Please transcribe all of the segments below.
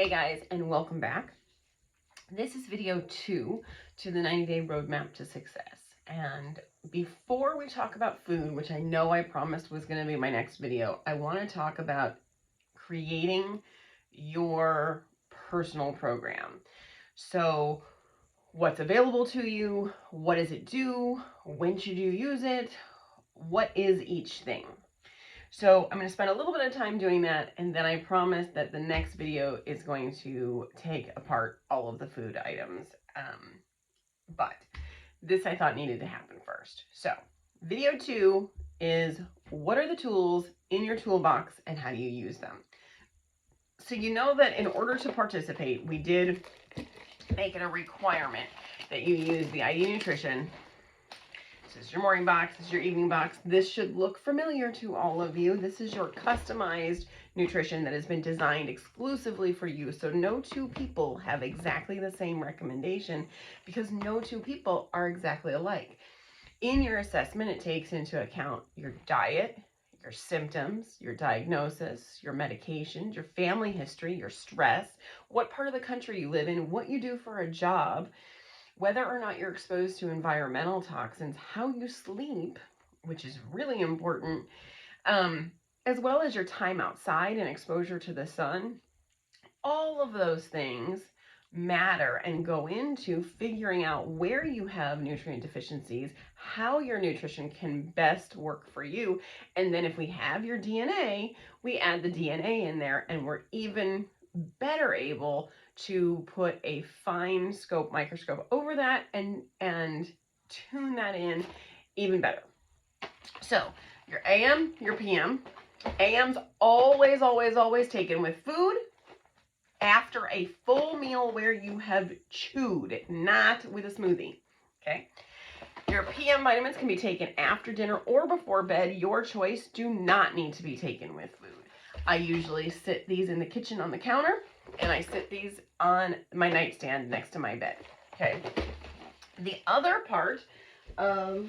Hey guys, and welcome back. This is video 2 to the 90-day roadmap to success. And before we talk about food, which I know I promised was going to be my next video, I want to talk about creating your personal program. So what's available to you? What does it do? When should you use it? What is each thing? So I'm going to spend a little bit of time doing that, and then I promise that the next video is going to take apart all of the food items. But this I thought needed to happen first. So video 2 is what are the tools in your toolbox and how do you use them? So you know that in order to participate, we did make it a requirement that you use the ID Nutrition. This is your morning box, this is your evening box. This should look familiar to all of you. This is your customized nutrition that has been designed exclusively for you. So no two people have exactly the same recommendation because no two people are exactly alike. In your assessment, it takes into account your diet, your symptoms, your diagnosis, your medications, your family history, your stress, what part of the country you live in, what you do for a job, whether or not you're exposed to environmental toxins, how you sleep, which is really important, as well as your time outside and exposure to the sun. All of those things matter and go into figuring out where you have nutrient deficiencies, how your nutrition can best work for you. And then if we have your DNA, we add the DNA in there, and we're even better able to put a fine scope microscope over that and tune that in even better. So your AM, your PM. AM's always taken with food after a full meal where you have chewed, not with a smoothie, okay? Your PM vitamins can be taken after dinner or before bed. Your choice. Do not need to be taken with food. I usually sit these in the kitchen on the counter, and I sit these on my nightstand next to my bed, okay? The other part of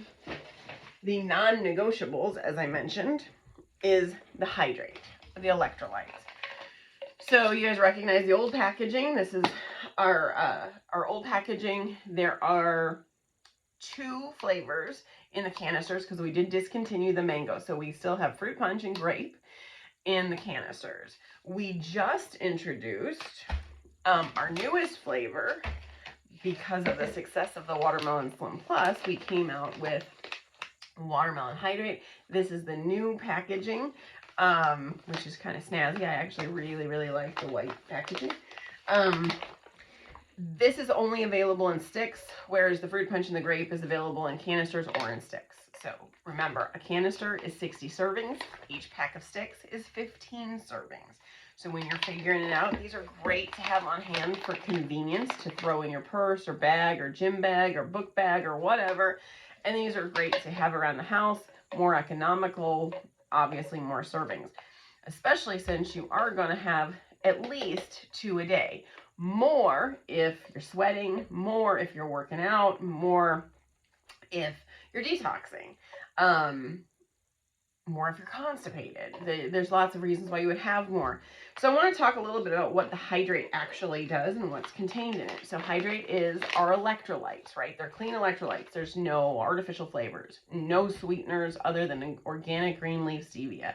the non-negotiables, as I mentioned, is the hydrate, the electrolytes. So you guys recognize the old packaging. This is our old packaging. There are 2 flavors in the canisters because we did discontinue the mango. So we still have fruit punch and grape in the canisters. We just introduced our newest flavor because of the success of the Watermelon Slim Plus. We came out with Watermelon Hydrate. This is the new packaging, which is kind of snazzy. I actually really like the white packaging. This is only available in sticks, whereas the fruit punch and the grape is available in canisters or in sticks. So remember, a canister is 60 servings. Each pack of sticks is 15 servings. So when you're figuring it out, these are great to have on hand for convenience to throw in your purse or bag or gym bag or book bag or whatever. And these are great to have around the house, more economical, obviously more servings, especially since you are going to have at least 2 a day. More if you're sweating, more if you're working out, more if you're detoxing, more if you're constipated. There's lots of reasons why you would have more. So I want to talk a little bit about what the hydrate actually does and what's contained in it. So hydrate is our electrolytes, right? They're clean electrolytes. There's no artificial flavors, no sweeteners other than organic green leaf stevia.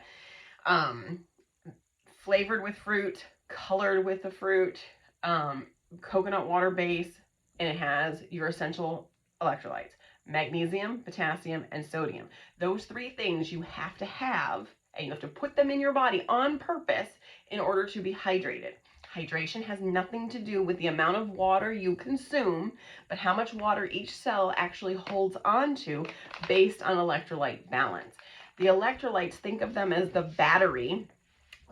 Flavored with fruit, colored with the fruit, coconut water base, and it has your essential electrolytes: magnesium, potassium, and sodium. Those 3 things you have to have, and you have to put them in your body on purpose in order to be hydrated. Hydration has nothing to do with the amount of water you consume, but how much water each cell actually holds on to based on electrolyte balance. The electrolytes, think of them as the battery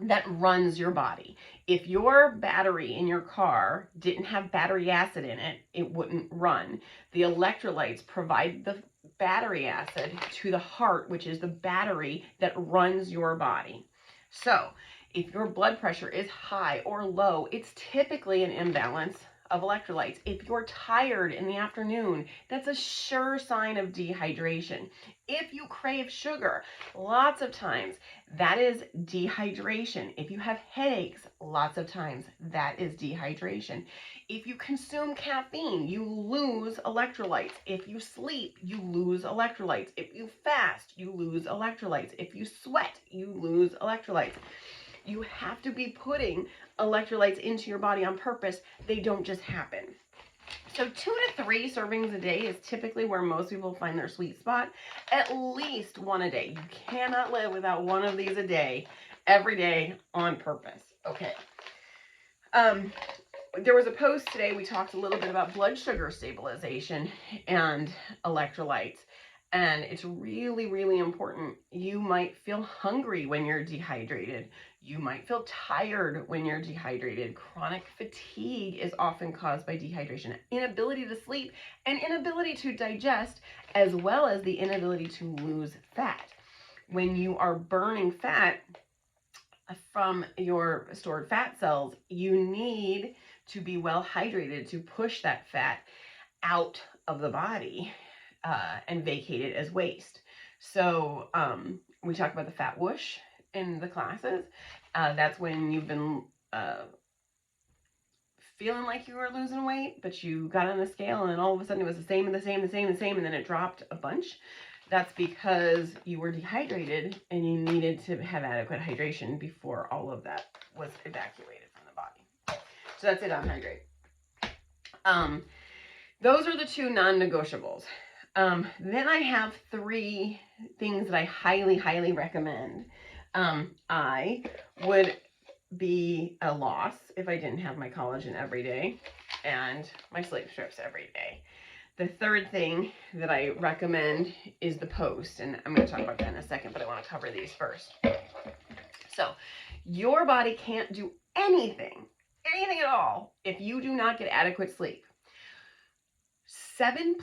that runs your body. If your battery in your car didn't have battery acid in it, it wouldn't run. The electrolytes provide the battery acid to the heart, which is the battery that runs your body. So if your blood pressure is high or low, it's typically an imbalance of electrolytes. If you're tired in the afternoon, that's a sure sign of dehydration. If you crave sugar, lots of times that is dehydration. If you have headaches, lots of times that is dehydration. If you consume caffeine, you lose electrolytes. If you sleep, you lose electrolytes. If you fast, you lose electrolytes. If you sweat, you lose electrolytes. You have to be putting electrolytes into your body on purpose. They don't just happen. So 2 to 3 servings a day is typically where most people find their sweet spot. At least 1 a day. You cannot live without 1 of these a day, every day on purpose. Okay. There was a post today. We talked a little bit about blood sugar stabilization and electrolytes. And it's really, really important. You might feel hungry when you're dehydrated. You might feel tired when you're dehydrated. Chronic fatigue is often caused by dehydration. Inability to sleep and inability to digest, as well as the inability to lose fat. When you are burning fat from your stored fat cells, you need to be well hydrated to push that fat out of the body and vacate it as waste. So we talk about the fat whoosh in the classes. That's when you've been feeling like you were losing weight, but you got on the scale and then all of a sudden it was the same, and then it dropped a bunch. That's because you were dehydrated and you needed to have adequate hydration before all of that was evacuated from the body. So that's it on hydrate. Those are the 2 non-negotiables. Then I have 3 things that I highly, highly recommend. I would be a loss if I didn't have my collagen every day and my sleep strips every day. The 3rd thing that I recommend is the Post, and I'm going to talk about that in a second, but I want to cover these first. So your body can't do anything at all if you do not get adequate sleep. 7+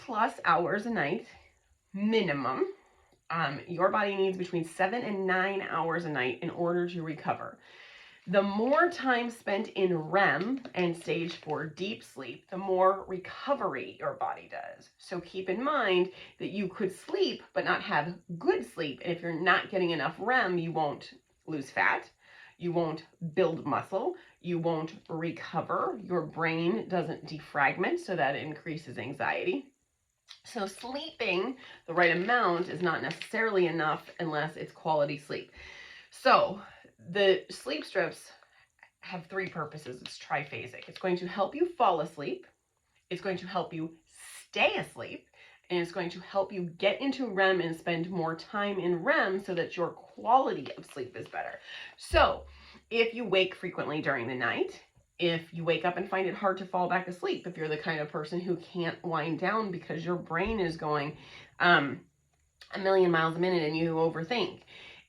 hours a night minimum. Your body needs between 7 and 9 hours a night in order to recover. The more time spent in REM and stage 4 deep sleep, the more recovery your body does. So keep in mind that you could sleep but not have good sleep. And if you're not getting enough REM, you won't lose fat, you won't build muscle, you won't recover, your brain doesn't defragment, so that increases anxiety. So sleeping the right amount is not necessarily enough unless it's quality sleep. So the sleep strips have 3 purposes. It's triphasic. It's going to help you fall asleep. It's going to help you stay asleep. And it's going to help you get into REM and spend more time in REM so that your quality of sleep is better. So if you wake frequently during the night, if you wake up and find it hard to fall back asleep, if you're the kind of person who can't wind down because your brain is going a million miles a minute and you overthink,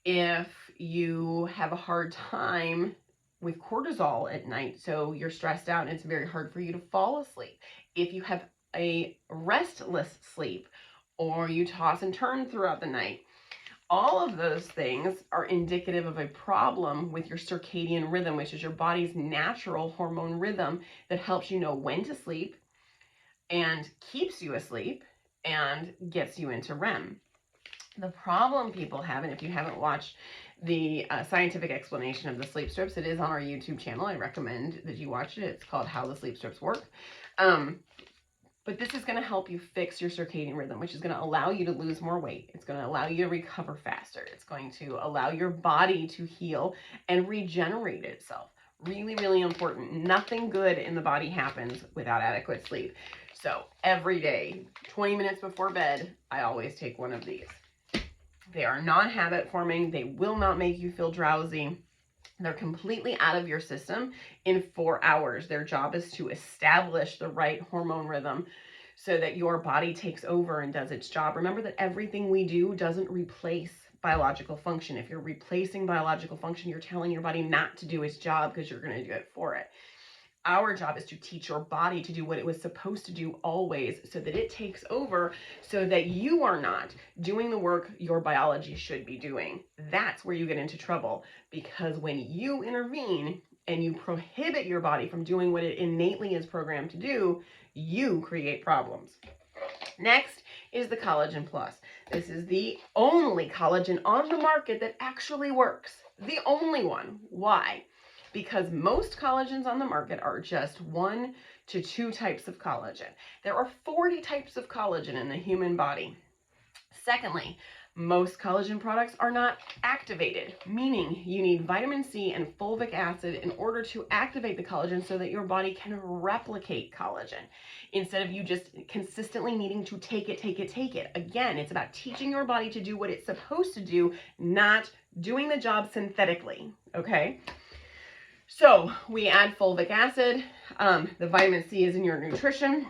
if you have a hard time with cortisol at night, so you're stressed out and it's very hard for you to fall asleep, if you have a restless sleep or you toss and turn throughout the night, all of those things are indicative of a problem with your circadian rhythm, which is your body's natural hormone rhythm that helps you know when to sleep and keeps you asleep and gets you into REM. The problem people have, and if you haven't watched the scientific explanation of the sleep strips, it is on our YouTube channel. I recommend that you watch it. It's called How the Sleep Strips Work. But this is going to help you fix your circadian rhythm, which is going to allow you to lose more weight. It's going to allow you to recover faster. It's going to allow your body to heal and regenerate itself. Really, really important. Nothing good in the body happens without adequate sleep. So every day, 20 minutes before bed, I always take one of these. They are non-habit forming. They will not make you feel drowsy. They're completely out of your system in 4 hours. Their job is to establish the right hormone rhythm so that your body takes over and does its job. Remember that everything we do doesn't replace biological function. If you're replacing biological function, you're telling your body not to do its job because you're going to do it for it. Our job is to teach your body to do what it was supposed to do always so that it takes over so that you are not doing the work your biology should be doing. That's where you get into trouble, because when you intervene, and you prohibit your body from doing what it innately is programmed to do, you create problems. Next is the Collagen Plus. This is the only collagen on the market that actually works. The only one. Why? Because most collagens on the market are just 1 to 2 types of collagen. There are 40 types of collagen in the human body. Secondly, most collagen products are not activated, meaning you need vitamin C and fulvic acid in order to activate the collagen so that your body can replicate collagen, instead of you just consistently needing to take it. Again, it's about teaching your body to do what it's supposed to do, not doing the job synthetically, okay? So we add fulvic acid. The vitamin C is in your nutrition.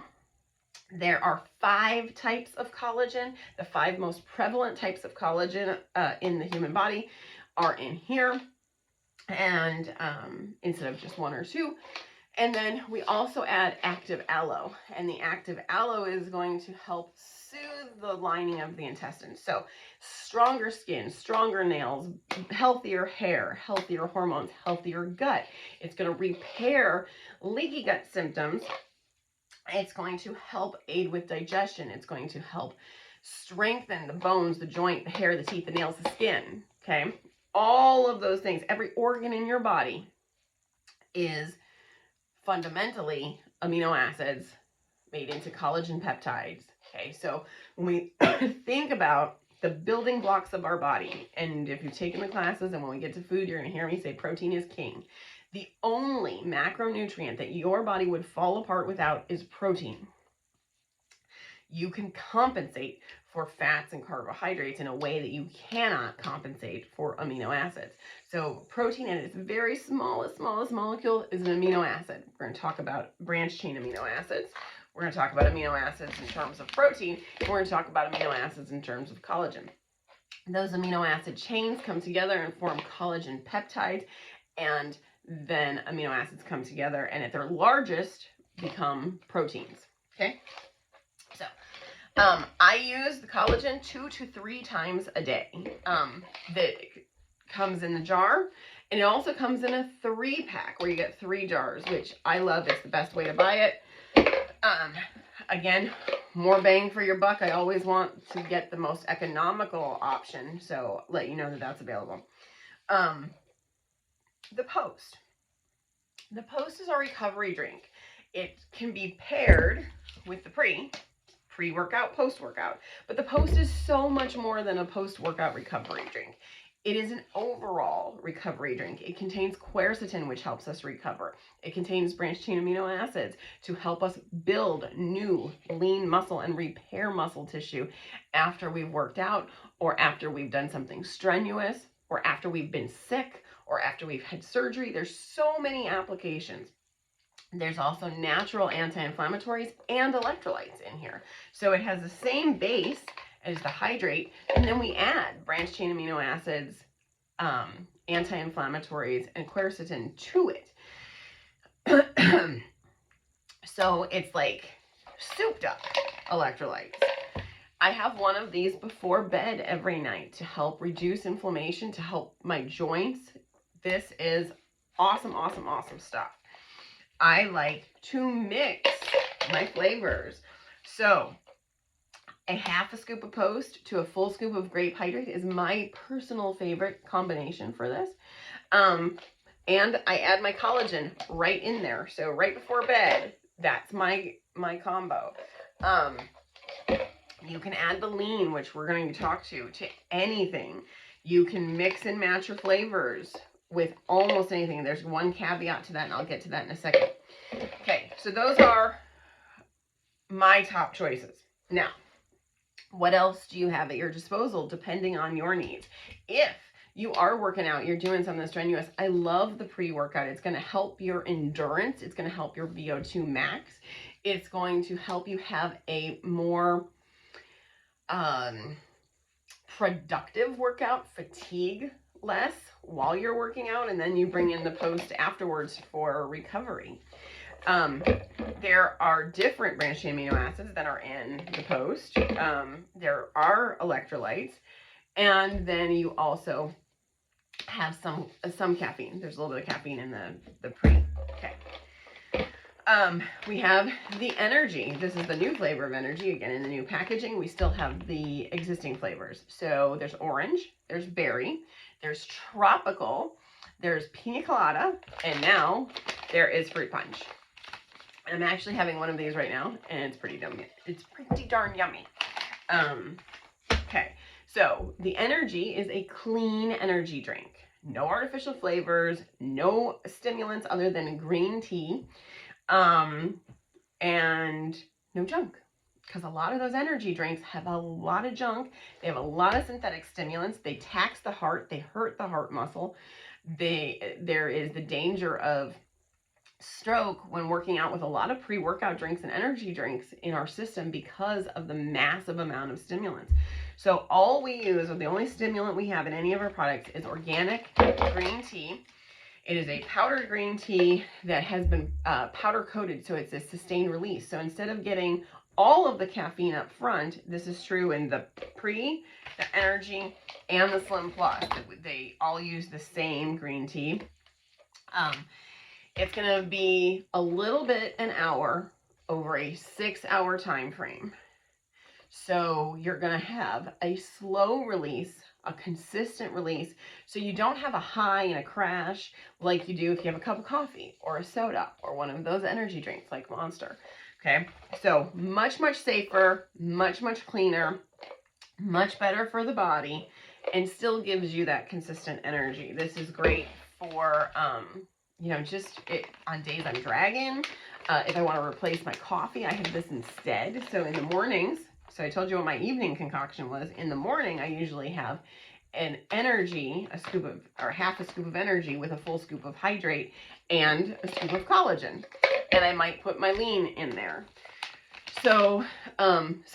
There are 5 types of collagen. The 5 most prevalent types of collagen in the human body are in here, and instead of just 1 or 2. And then we also add active aloe, and the active aloe is going to help soothe the lining of the intestines. So stronger skin, stronger nails, healthier hair, healthier hormones, healthier gut. It's going to repair leaky gut symptoms. It's going to help aid with digestion. It's going to help strengthen the bones, the joint, the hair, the teeth, the nails, the skin. Okay? All of those things, every organ in your body is fundamentally amino acids made into collagen peptides. Okay? So when we think about the building blocks of our body, and if you've taken the classes and when we get to food, you're going to hear me say protein is king. The only macronutrient that your body would fall apart without is protein. You can compensate for fats and carbohydrates in a way that you cannot compensate for amino acids. So protein in its very smallest molecule is an amino acid. We're going to talk about branched chain amino acids. We're going to talk about amino acids in terms of protein. And we're going to talk about amino acids in terms of collagen. Those amino acid chains come together and form collagen peptides, and then amino acids come together and at their largest become proteins. Okay? So, I use the collagen 2 to 3 times a day. That comes in the jar, and it also comes in a 3-pack where you get 3 jars, which I love. It's the best way to buy it. Again, more bang for your buck. I always want to get the most economical option, so let you know that that's available. The Post. The Post is our recovery drink. It can be paired with the pre-workout, post-workout. But the Post is so much more than a post-workout recovery drink. It is an overall recovery drink. It contains quercetin, which helps us recover. It contains branched chain amino acids to help us build new lean muscle and repair muscle tissue after we've worked out, or after we've done something strenuous, or after we've been sick, or after we've had surgery. There's so many applications. There's also natural anti-inflammatories and electrolytes in here. So it has the same base as the hydrate, and then we add branched chain amino acids, anti-inflammatories, and quercetin to it. So it's like souped up electrolytes. I have one of these before bed every night to help reduce inflammation, to help my joints. This is awesome, awesome, awesome stuff. I like to mix my flavors. So a half a scoop of Post to a full scoop of Grape Hydrate is my personal favorite combination for this. And I add my collagen right in there. So right before bed, that's my combo. You can add the lean, which we're going to talk to anything. You can mix and match your flavors with almost anything. There's one caveat to that, and I'll get to that in a second. Okay, so those are my top choices. Now, what else do you have at your disposal depending on your needs? If you are working out, you're doing something strenuous, I love the pre-workout. It's going to help your endurance. It's going to help your VO2 max. It's going to help you have a more productive workout, fatigue less while you're working out, and then you bring in the Post afterwards for recovery. There are different branched chain amino acids that are in the Post. There are electrolytes, and then you also have some caffeine. There's a little bit of caffeine in the pre. Okay. We have the energy. This is the new flavor of energy. Again, in the new packaging, we still have the existing flavors. So there's orange, there's berry, there's tropical, there's pina colada, and now there is fruit punch. I'm actually having one of these right now, and it's pretty darn yummy. Okay, so the energy is a clean energy drink. No artificial flavors, no stimulants other than green tea. And no junk, because a lot of those energy drinks have a lot of junk. They have a lot of synthetic stimulants. They tax the heart. They hurt the heart muscle. There is the danger of stroke when working out with a lot of pre-workout drinks and energy drinks in our system because of the massive amount of stimulants. So all we use, or the only stimulant we have in any of our products, is organic green tea. It is a powdered green tea that has been powder coated, so it's a sustained release. So instead of getting all of the caffeine up front, this is true in the pre, the energy, and the Slim Plus. They all use the same green tea. It's going to be a little bit an hour over a 6-hour time frame. So you're going to have a slow release, a consistent release, so you don't have a high and a crash like you do if you have a cup of coffee or a soda or one of those energy drinks like Monster. Okay, so much safer, much cleaner, much better for the body, and still gives you that consistent energy. This is great for just on days I'm dragging. If I want to replace my coffee, I have this instead. So in the mornings, so I told you what my evening concoction was. In the morning, I usually have an energy, half a scoop of energy with a full scoop of hydrate and a scoop of collagen. And I might put my lean in there. So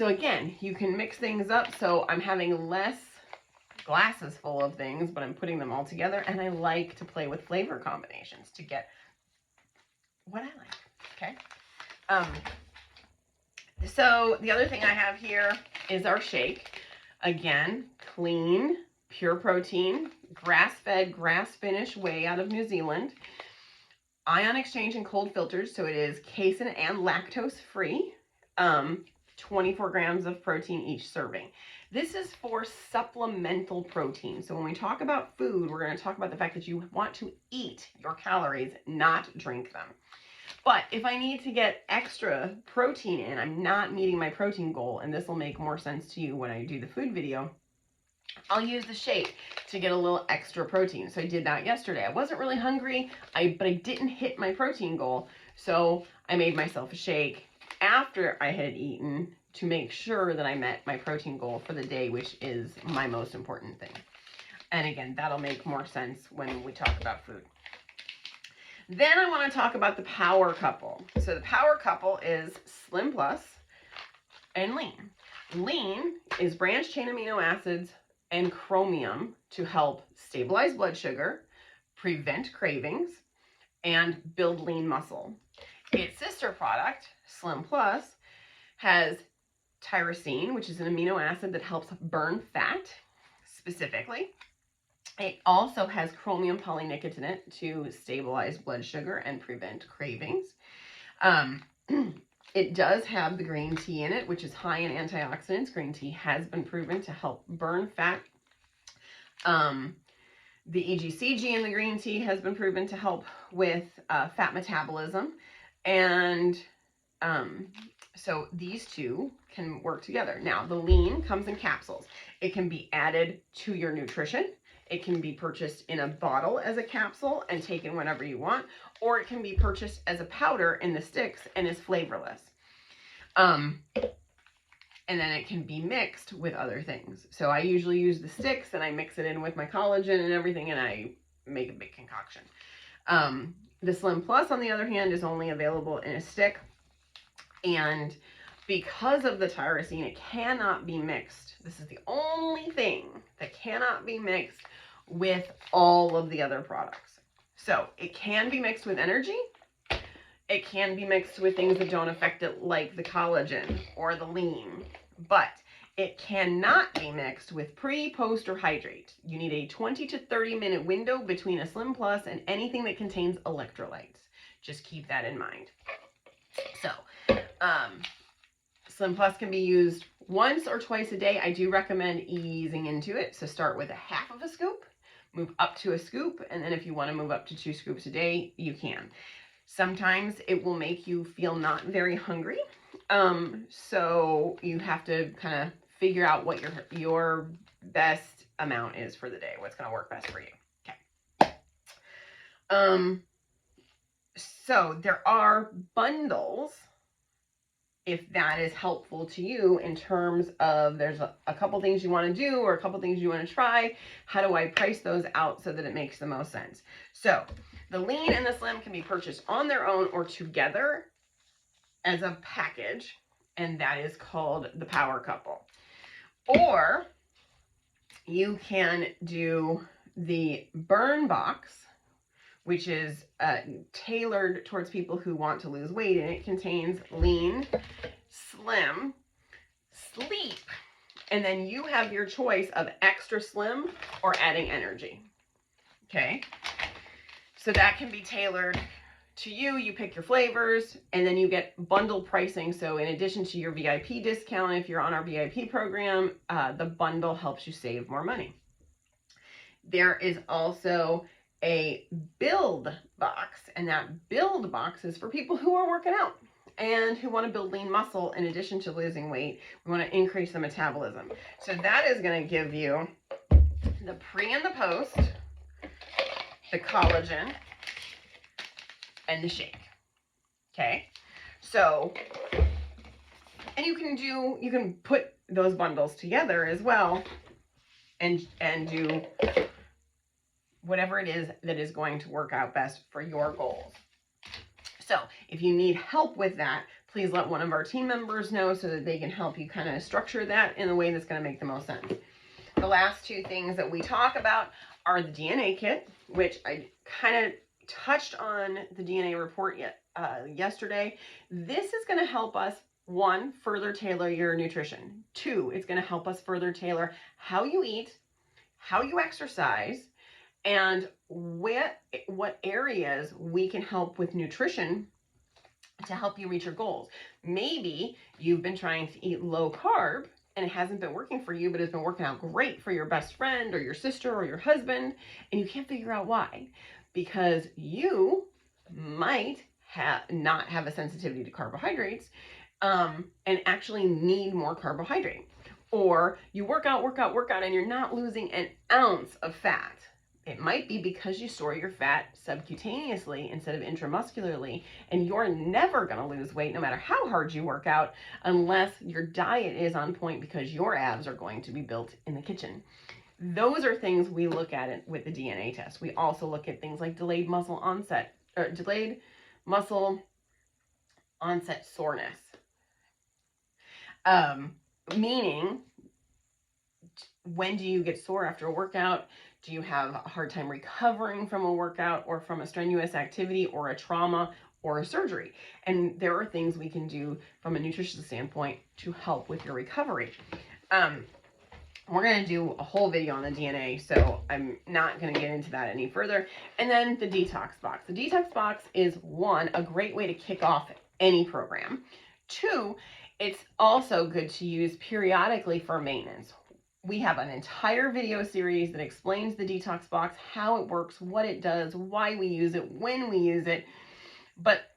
again, you can mix things up. So I'm having less glasses full of things, but I'm putting them all together. And I like to play with flavor combinations to get what I like. Okay. So the other thing I have here is our shake. Again, clean, pure protein, grass-fed, grass-finished whey out of New Zealand. Ion exchange and cold filters, so it is casein and lactose free. 24 grams of protein each serving. This is for supplemental protein. So when we talk about food, we're going to talk about the fact that you want to eat your calories, not drink them. But if I need to get extra protein in, I'm not meeting my protein goal, and this will make more sense to you when I do the food video, I'll use the shake to get a little extra protein. So I did that yesterday. I wasn't really hungry, but I didn't hit my protein goal. So I made myself a shake after I had eaten to make sure that I met my protein goal for the day, which is my most important thing. And again, that'll make more sense when we talk about food. Then I want to talk about the power couple. So the power couple is Slim Plus and Lean. Lean is branched chain amino acids and chromium to help stabilize blood sugar, prevent cravings, and build lean muscle. Its sister product, Slim Plus, has tyrosine, which is an amino acid that helps burn fat specifically. It also has chromium polynicotinate to stabilize blood sugar and prevent cravings. It does have the green tea in it, which is high in antioxidants. Green tea has been proven to help burn fat. The EGCG in the green tea has been proven to help with fat metabolism. And so these two can work together. Now, the lean comes in capsules. It can be added to your nutrition. It can be purchased in a bottle as a capsule and taken whenever you want, or it can be purchased as a powder in the sticks and is flavorless. And then it can be mixed with other things. So I usually use the sticks and I mix it in with my collagen and everything, and I make a big concoction. The Slim Plus, on the other hand, is only available in a stick. And because of the tyrosine, it cannot be mixed. This is the only thing that cannot be mixed with all of the other products. So it can be mixed with energy. It can be mixed with things that don't affect it, like the collagen or the lean. But It cannot be mixed with pre, post, or hydrate. You need a 20 to 30 minute window between a Slim Plus and anything that contains electrolytes. Just keep that in mind. So, Slim Plus can be used once or twice a day. I do recommend easing into it. So start with a half of a scoop, move up to a scoop, and then if you want to move up to 2 scoops a day, you can. Sometimes it will make you feel not very hungry. So you have to kind of figure out what your best amount is for the day, what's going to work best for you. Okay. So there are bundles, if that is helpful to you in terms of there's a couple things you want to do or a couple things you want to try. How do I price those out so that it makes the most sense? So the Lean and the Slim can be purchased on their own or together as a package, and that is called the Power Couple. Or you can do the Burn Box, which is tailored towards people who want to lose weight, and it contains Lean, Slim, Sleep, and then you have your choice of extra slim or adding energy. Okay, so that can be tailored to you. You pick your flavors, and then you get bundle pricing. So in addition to your VIP discount, if you're on our VIP program, the bundle helps you save more money. There is also a build box, and that build box is for people who are working out and who want to build lean muscle in addition to losing weight. We want to increase the metabolism. So that is going to give you the pre and the post, the collagen, and the shake. Okay, so, and you can put those bundles together as well and do whatever it is that is going to work out best for your goals. So if you need help with that, please let one of our team members know so that they can help you kind of structure that in a way that's going to make the most sense. The last two things that we talk about are the DNA kit, which I kind of touched on the DNA report yesterday. This is going to help us, one, further tailor your nutrition. Two, it's going to help us further tailor how you eat, how you exercise, and what areas we can help with nutrition to help you reach your goals. Maybe you've been trying to eat low carb and it hasn't been working for you, but it's been working out great for your best friend or your sister or your husband, and you can't figure out why. Because you might not have a sensitivity to carbohydrates and actually need more carbohydrate. Or you work out, and you're not losing an ounce of fat. It might be because you store your fat subcutaneously instead of intramuscularly, and you're never going to lose weight no matter how hard you work out unless your diet is on point, because your abs are going to be built in the kitchen. Those are things we look at with the DNA test. We also look at things like delayed muscle onset soreness. Meaning, when do you get sore after a workout? Do you have a hard time recovering from a workout or from a strenuous activity or a trauma or a surgery? And there are things we can do from a nutrition standpoint to help with your recovery. We're going to do a whole video on the DNA, so I'm not going to get into that any further. And then the detox box. The detox box is, one, a great way to kick off any program. Two, it's also good to use periodically for maintenance. We have an entire video series that explains the detox box, how it works, what it does, why we use it, when we use it. But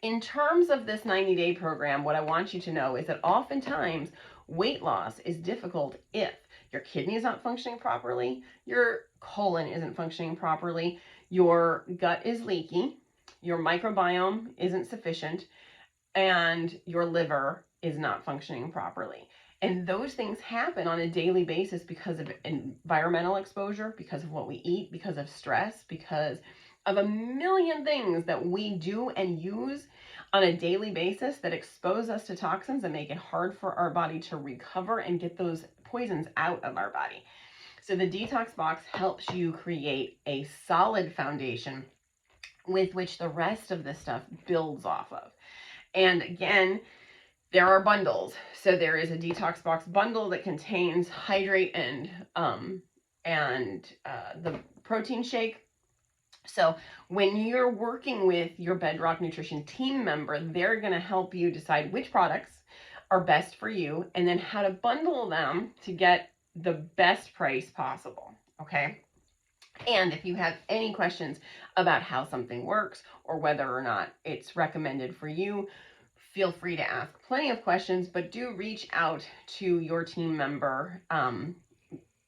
in terms of this 90-day program, what I want you to know is that oftentimes weight loss is difficult if your kidney is not functioning properly, your colon isn't functioning properly, your gut is leaky, your microbiome isn't sufficient, and your liver is not functioning properly. And those things happen on a daily basis because of environmental exposure, because of what we eat, because of stress, because of a million things that we do and use on a daily basis that expose us to toxins and make it hard for our body to recover and get those poisons out of our body. So the detox box helps you create a solid foundation with which the rest of this stuff builds off of. And again, there are bundles. So there is a detox box bundle that contains hydrate and the protein shake. So when you're working with your Bedrock Nutrition team member, they're going to help you decide which products are best for you and then how to bundle them to get the best price possible. Okay. And if you have any questions about how something works or whether or not it's recommended for you, feel free to ask plenty of questions, but do reach out to your team member.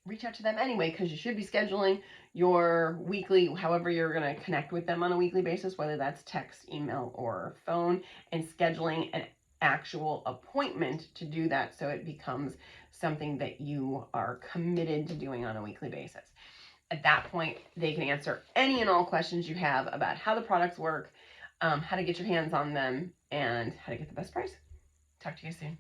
Reach out to them anyway, because you should be scheduling your weekly, however you're going to connect with them on a weekly basis, whether that's text, email, or phone, and scheduling an actual appointment to do that so it becomes something that you are committed to doing on a weekly basis. At that point, they can answer any and all questions you have about how the products work, how to get your hands on them, and how to get the best price. Talk to you soon.